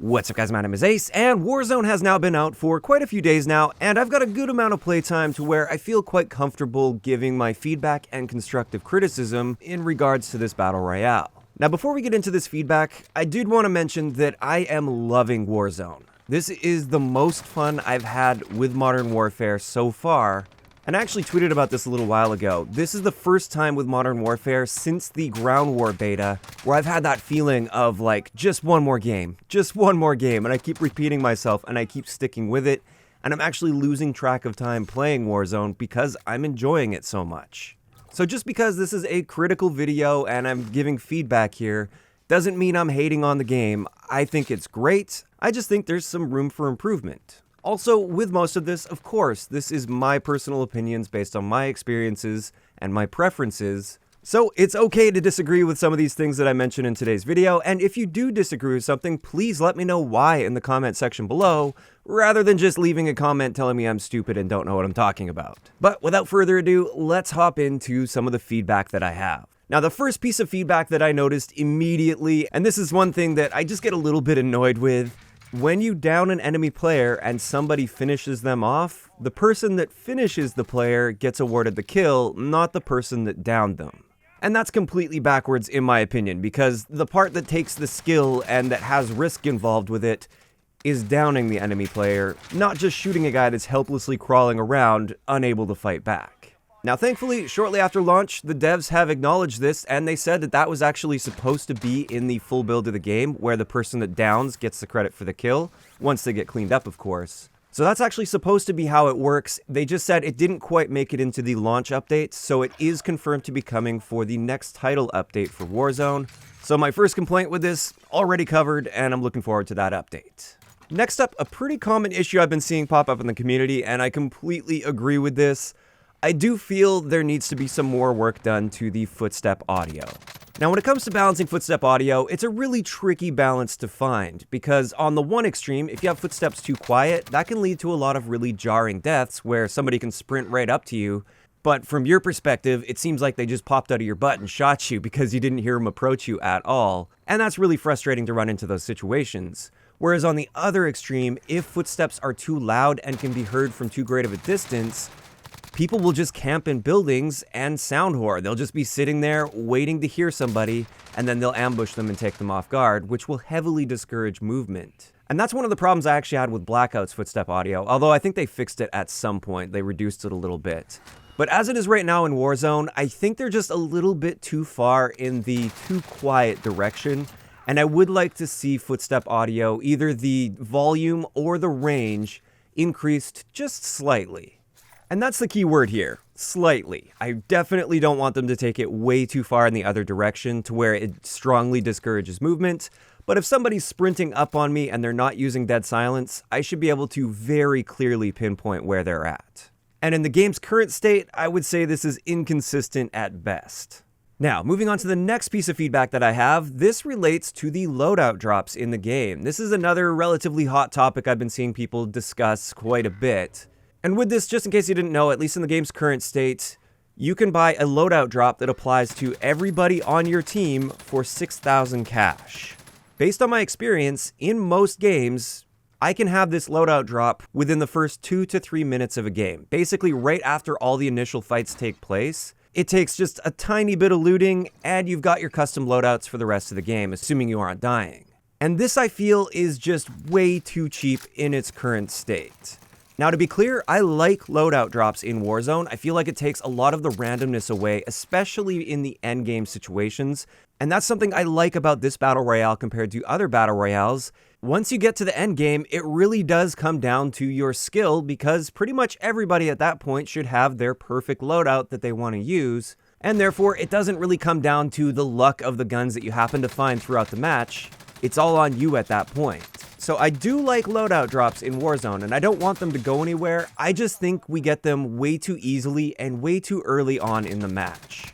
What's up guys, my name is Ace, and Warzone has now been out for quite a few days now, and I've got a good amount of playtime to where I feel quite comfortable giving my feedback and constructive criticism in regards to this battle royale. Now before we get into this feedback, I did want to mention that I am loving Warzone. This is the most fun I've had with Modern Warfare so far, and I actually tweeted about this a little while ago. This is the first time with Modern Warfare since the Ground War beta where I've had that feeling of like, just one more game, and I keep repeating myself and I keep sticking with it, and I'm actually losing track of time playing Warzone because I'm enjoying it so much. So just because this is a critical video and I'm giving feedback here, doesn't mean I'm hating on the game. I think it's great, I just think there's some room for improvement. Also, with most of this, of course, this is my personal opinions based on my experiences and my preferences, so it's okay to disagree with some of these things that I mentioned in today's video, and if you do disagree with something, please let me know why in the comment section below, rather than just leaving a comment telling me I'm stupid and don't know what I'm talking about. But without further ado, let's hop into some of the feedback that I have. Now, the first piece of feedback that I noticed immediately, and this is one thing that I just get a little bit annoyed with, when you down an enemy player and somebody finishes them off, the person that finishes the player gets awarded the kill, not the person that downed them. And that's completely backwards in my opinion, because the part that takes the skill and that has risk involved with it is downing the enemy player, not just shooting a guy that's helplessly crawling around, unable to fight back. Now thankfully, shortly after launch, the devs have acknowledged this, and they said that that was actually supposed to be in the full build of the game, where the person that downs gets the credit for the kill, once they get cleaned up of course. So that's actually supposed to be how it works. They just said it didn't quite make it into the launch update, so it is confirmed to be coming for the next title update for Warzone. So my first complaint with this, already covered, and I'm looking forward to that update. Next up, a pretty common issue I've been seeing pop up in the community, and I completely agree with this. I do feel there needs to be some more work done to the Footstep audio. Now when it comes to balancing Footstep audio, it's a really tricky balance to find, because on the one extreme, if you have footsteps too quiet, that can lead to a lot of really jarring deaths where somebody can sprint right up to you, but from your perspective, it seems like they just popped out of your butt and shot you because you didn't hear them approach you at all, and that's really frustrating to run into those situations. Whereas on the other extreme, if footsteps are too loud and can be heard from too great of a distance, people will just camp in buildings and sound whore. They'll just be sitting there waiting to hear somebody, and then they'll ambush them and take them off guard, which will heavily discourage movement. And that's one of the problems I actually had with Blackout's Footstep audio, although I think they fixed it at some point. They reduced it a little bit. But as it is right now in Warzone, I think they're just a little bit too far in the too quiet direction, and I would like to see Footstep audio, either the volume or the range, increased just slightly. And that's the key word here, slightly. I definitely don't want them to take it way too far in the other direction to where it strongly discourages movement, but if somebody's sprinting up on me and they're not using dead silence, I should be able to very clearly pinpoint where they're at. And in the game's current state, I would say this is inconsistent at best. Now, moving on to the next piece of feedback that I have, this relates to the loadout drops in the game. This is another relatively hot topic I've been seeing people discuss quite a bit. And with this, just in case you didn't know, at least in the game's current state, you can buy a loadout drop that applies to everybody on your team for 6,000 cash. Based on my experience, in most games, I can have this loadout drop within the first 2 to 3 minutes of a game. Basically, right after all the initial fights take place, it takes just a tiny bit of looting, and you've got your custom loadouts for the rest of the game, assuming you aren't dying. And this, I feel, is just way too cheap in its current state. Now to be clear, I like loadout drops in Warzone. I feel like it takes a lot of the randomness away, especially in the endgame situations. And that's something I like about this battle royale compared to other battle royales. Once you get to the endgame, it really does come down to your skill, because pretty much everybody at that point should have their perfect loadout that they want to use. And therefore, it doesn't really come down to the luck of the guns that you happen to find throughout the match. It's all on you at that point. So I do like loadout drops in Warzone, and I don't want them to go anywhere. I just think we get them way too easily and way too early on in the match.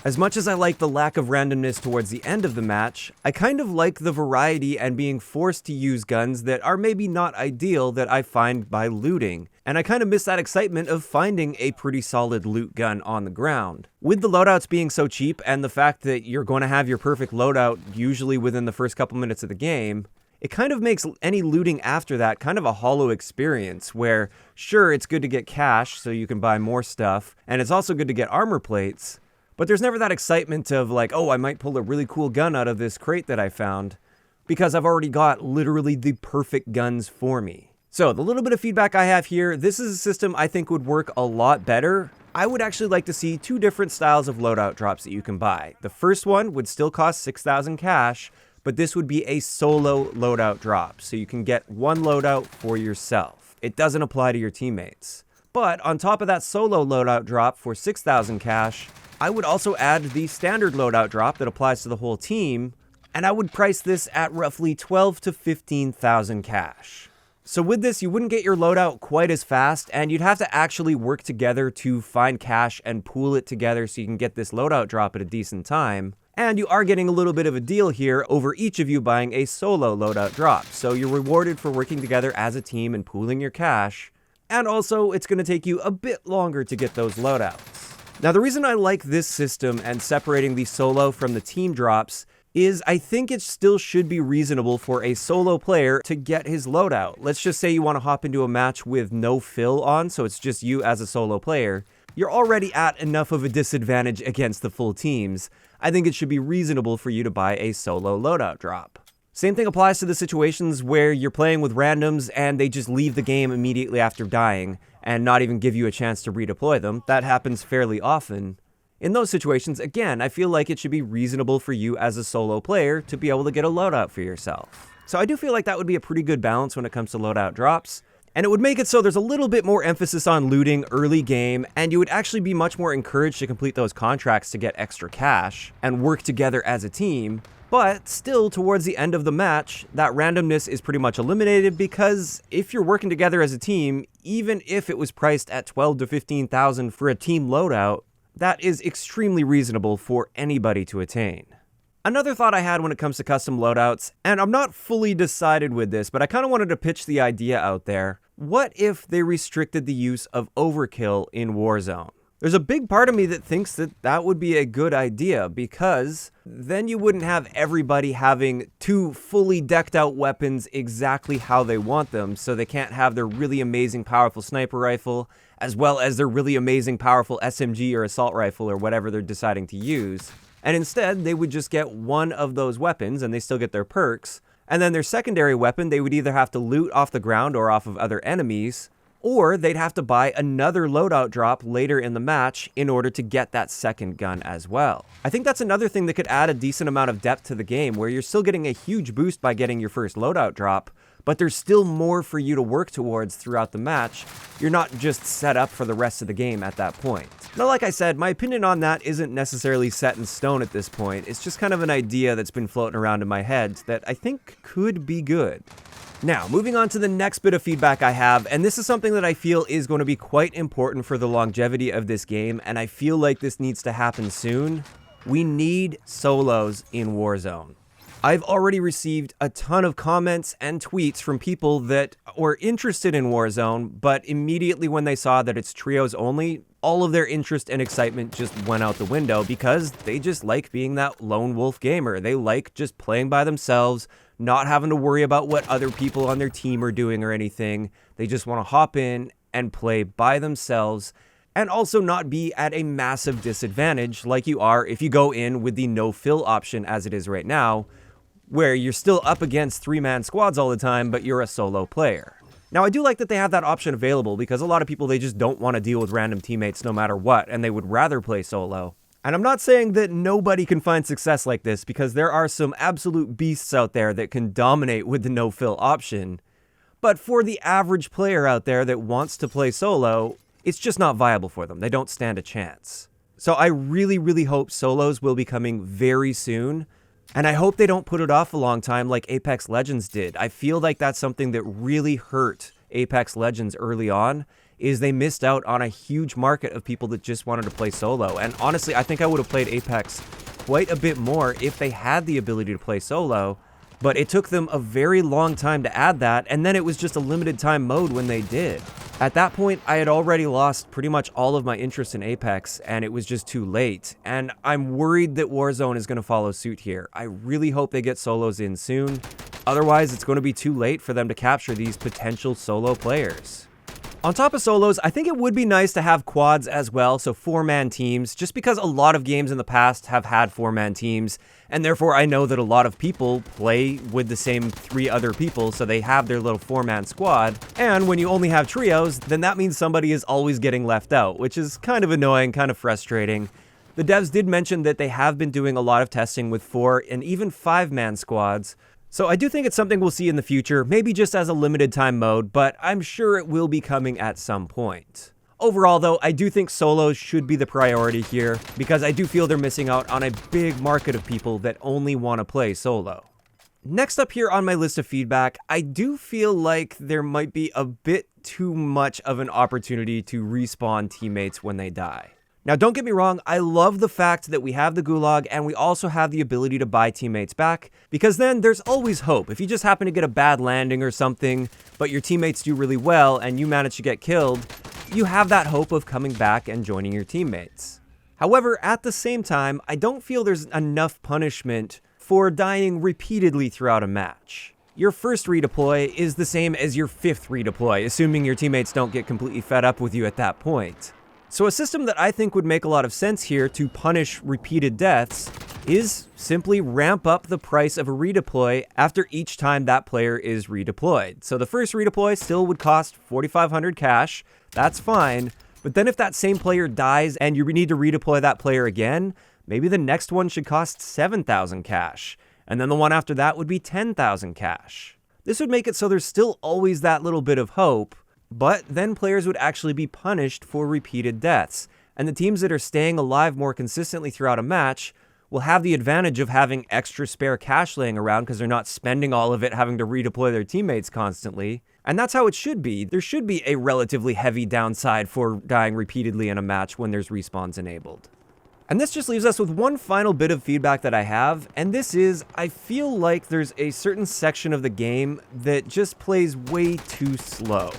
As much as I like the lack of randomness towards the end of the match, I kind of like the variety and being forced to use guns that are maybe not ideal that I find by looting. And I kind of miss that excitement of finding a pretty solid loot gun on the ground. With the loadouts being so cheap and the fact that you're going to have your perfect loadout usually within the first couple minutes of the game, it kind of makes any looting after that kind of a hollow experience where, sure, it's good to get cash so you can buy more stuff, and it's also good to get armor plates, but there's never that excitement of like, oh, I might pull a really cool gun out of this crate that I found, because I've already got literally the perfect guns for me. So the little bit of feedback I have here, this is a system I think would work a lot better. I would actually like to see 2 different styles of loadout drops that you can buy. The first one would still cost 6,000 cash, but this would be a solo loadout drop, so you can get one loadout for yourself. It doesn't apply to your teammates. But on top of that solo loadout drop for 6,000 cash, I would also add the standard loadout drop that applies to the whole team, and I would price this at roughly 12 to 15,000 cash. So with this, you wouldn't get your loadout quite as fast, and you'd have to actually work together to find cash and pool it together so you can get this loadout drop at a decent time. And you are getting a little bit of a deal here over each of you buying a solo loadout drop. So you're rewarded for working together as a team and pooling your cash. And also, it's going to take you a bit longer to get those loadouts. Now, the reason I like this system and separating the solo from the team drops is I think it still should be reasonable for a solo player to get his loadout. Let's just say you want to hop into a match with no fill on, so it's just you as a solo player. You're already at enough of a disadvantage against the full teams. I think it should be reasonable for you to buy a solo loadout drop. Same thing applies to the situations where you're playing with randoms and they just leave the game immediately after dying and not even give you a chance to redeploy them. That happens fairly often. In those situations, again, I feel like it should be reasonable for you as a solo player to be able to get a loadout for yourself. So I do feel like that would be a pretty good balance when it comes to loadout drops. And it would make it so there's a little bit more emphasis on looting early game, and you would actually be much more encouraged to complete those contracts to get extra cash and work together as a team. But still, towards the end of the match, that randomness is pretty much eliminated because if you're working together as a team, even if it was priced at 12 to 15,000 for a team loadout, that is extremely reasonable for anybody to attain. Another thought I had when it comes to custom loadouts, and I'm not fully decided with this, but I kind of wanted to pitch the idea out there. What if they restricted the use of overkill in Warzone? There's a big part of me that thinks that that would be a good idea, because then you wouldn't have everybody having 2 fully decked out weapons exactly how they want them, so they can't have their really amazing powerful sniper rifle, as well as their really amazing powerful SMG or assault rifle or whatever they're deciding to use. And instead, they would just get one of those weapons, and they still get their perks, and then their secondary weapon they would either have to loot off the ground or off of other enemies, or they'd have to buy another loadout drop later in the match in order to get that second gun as well. I think that's another thing that could add a decent amount of depth to the game, where you're still getting a huge boost by getting your first loadout drop, but there's still more for you to work towards throughout the match. You're not just set up for the rest of the game at that point. Now, like I said, my opinion on that isn't necessarily set in stone at this point. It's just kind of an idea that's been floating around in my head that I think could be good. Now, moving on to the next bit of feedback I have, and this is something that I feel is going to be quite important for the longevity of this game, and I feel like this needs to happen soon. We need solos in Warzone. I've already received a ton of comments and tweets from people that were interested in Warzone, but immediately when they saw that it's trios only, all of their interest and excitement just went out the window because they just like being that lone wolf gamer. They like just playing by themselves, not having to worry about what other people on their team are doing or anything. They just want to hop in and play by themselves, and also not be at a massive disadvantage like you are if you go in with the no fill option as it is right now, where you're still up against 3-man squads all the time, but you're a solo player. Now, I do like that they have that option available because a lot of people, they just don't want to deal with random teammates no matter what, and they would rather play solo. And I'm not saying that nobody can find success like this, because there are some absolute beasts out there that can dominate with the no-fill option. But for the average player out there that wants to play solo, it's just not viable for them. They don't stand a chance. So I really, really hope solos will be coming very soon. And I hope they don't put it off a long time like Apex Legends did. I feel like that's something that really hurt Apex Legends early on, is they missed out on a huge market of people that just wanted to play solo. And honestly, I think I would have played Apex quite a bit more if they had the ability to play solo, but it took them a very long time to add that, and then it was just a limited time mode when they did. At that point, I had already lost pretty much all of my interest in Apex, and it was just too late, and I'm worried that Warzone is going to follow suit here. I really hope they get solos in soon. Otherwise, it's going to be too late for them to capture these potential solo players. On top of solos, I think it would be nice to have quads as well, so 4-man teams, just because a lot of games in the past have had 4-man teams, and therefore I know that a lot of people play with the same 3 other people, so they have their little 4-man squad, and when you only have trios, then that means somebody is always getting left out, which is kind of annoying, kind of frustrating. The devs did mention that they have been doing a lot of testing with 4 and even 5-man squads, so I do think it's something we'll see in the future, maybe just as a limited time mode, but I'm sure it will be coming at some point. Overall though, I do think solos should be the priority here, because I do feel they're missing out on a big market of people that only want to play solo. Next up here on my list of feedback, I do feel like there might be a bit too much of an opportunity to respawn teammates when they die. Now, don't get me wrong, I love the fact that we have the gulag and we also have the ability to buy teammates back, because then there's always hope. If you just happen to get a bad landing or something, but your teammates do really well and you manage to get killed, you have that hope of coming back and joining your teammates. However, at the same time, I don't feel there's enough punishment for dying repeatedly throughout a match. Your first redeploy is the same as your 5th redeploy, assuming your teammates don't get completely fed up with you at that point. So a system that I think would make a lot of sense here to punish repeated deaths is simply ramp up the price of a redeploy after each time that player is redeployed. So the first redeploy still would cost 4,500 cash, that's fine, but then if that same player dies and you need to redeploy that player again, maybe the next one should cost 7,000 cash, and then the one after that would be 10,000 cash. This would make it so there's still always that little bit of hope, but then players would actually be punished for repeated deaths, and the teams that are staying alive more consistently throughout a match will have the advantage of having extra spare cash laying around because they're not spending all of it having to redeploy their teammates constantly. And that's how it should be. There should be a relatively heavy downside for dying repeatedly in a match when there's respawns enabled. And this just leaves us with one final bit of feedback that I have, and this is, I feel like there's a certain section of the game that just plays way too slow.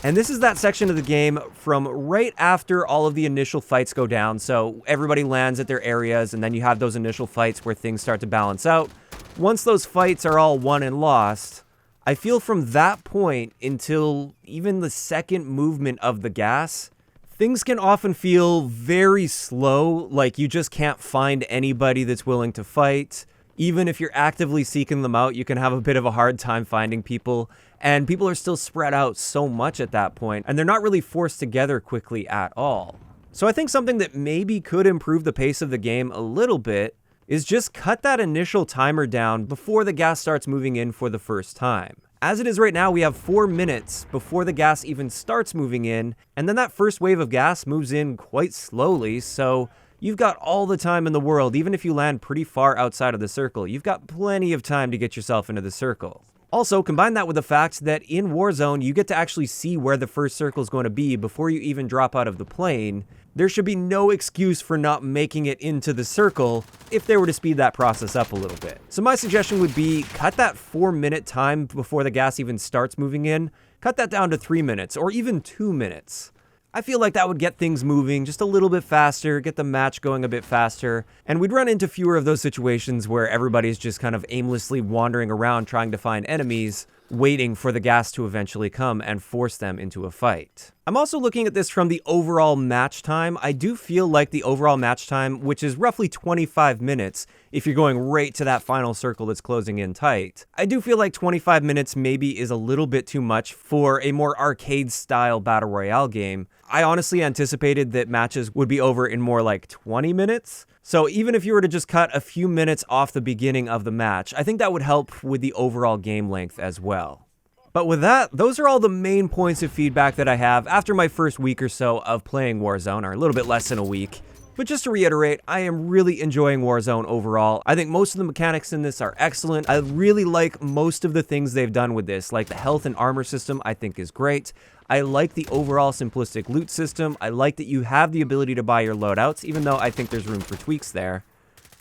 And this is that section of the game from right after all of the initial fights go down, so everybody lands at their areas, and then you have those initial fights where things start to balance out. Once those fights are all won and lost, I feel from that point until even the second movement of the gas, things can often feel very slow, like you just can't find anybody that's willing to fight. Even if you're actively seeking them out, you can have a bit of a hard time finding people, and people are still spread out so much at that point, and they're not really forced together quickly at all. So I think something that maybe could improve the pace of the game a little bit is just cut that initial timer down before the gas starts moving in for the first time. As it is right now, we have 4 minutes before the gas even starts moving in, and then that first wave of gas moves in quite slowly, so you've got all the time in the world. Even if you land pretty far outside of the circle, you've got plenty of time to get yourself into the circle. Also, combine that with the fact that in Warzone, you get to actually see where the first circle is going to be before you even drop out of the plane. There should be no excuse for not making it into the circle if they were to speed that process up a little bit. So my suggestion would be cut that 4-minute time before the gas even starts moving in, cut that down to 3 minutes or even 2 minutes. I feel like that would get things moving just a little bit faster, get the match going a bit faster, and we'd run into fewer of those situations where everybody's just kind of aimlessly wandering around trying to find enemies, waiting for the gas to eventually come and force them into a fight. I'm also looking at this from the overall match time. I do feel like the overall match time, which is roughly 25 minutes, if you're going right to that final circle that's closing in tight, I do feel like 25 minutes maybe is a little bit too much for a more arcade-style Battle Royale game. I honestly anticipated that matches would be over in more like 20 minutes. So even if you were to just cut a few minutes off the beginning of the match, I think that would help with the overall game length as well. But with that, those are all the main points of feedback that I have after my first week or so of playing Warzone, or a little bit less than a week. But just to reiterate, I am really enjoying Warzone overall. I think most of the mechanics in this are excellent. I really like most of the things they've done with this, like the health and armor system I think is great. I like the overall simplistic loot system. I like that you have the ability to buy your loadouts, even though I think there's room for tweaks there.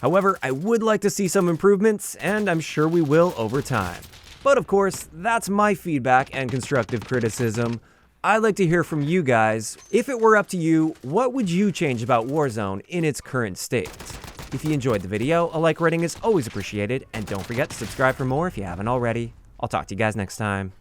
However, I would like to see some improvements, and I'm sure we will over time. But of course, that's my feedback and constructive criticism. I'd like to hear from you guys. If it were up to you, what would you change about Warzone in its current state? If you enjoyed the video, a like rating is always appreciated, and don't forget to subscribe for more if you haven't already. I'll talk to you guys next time.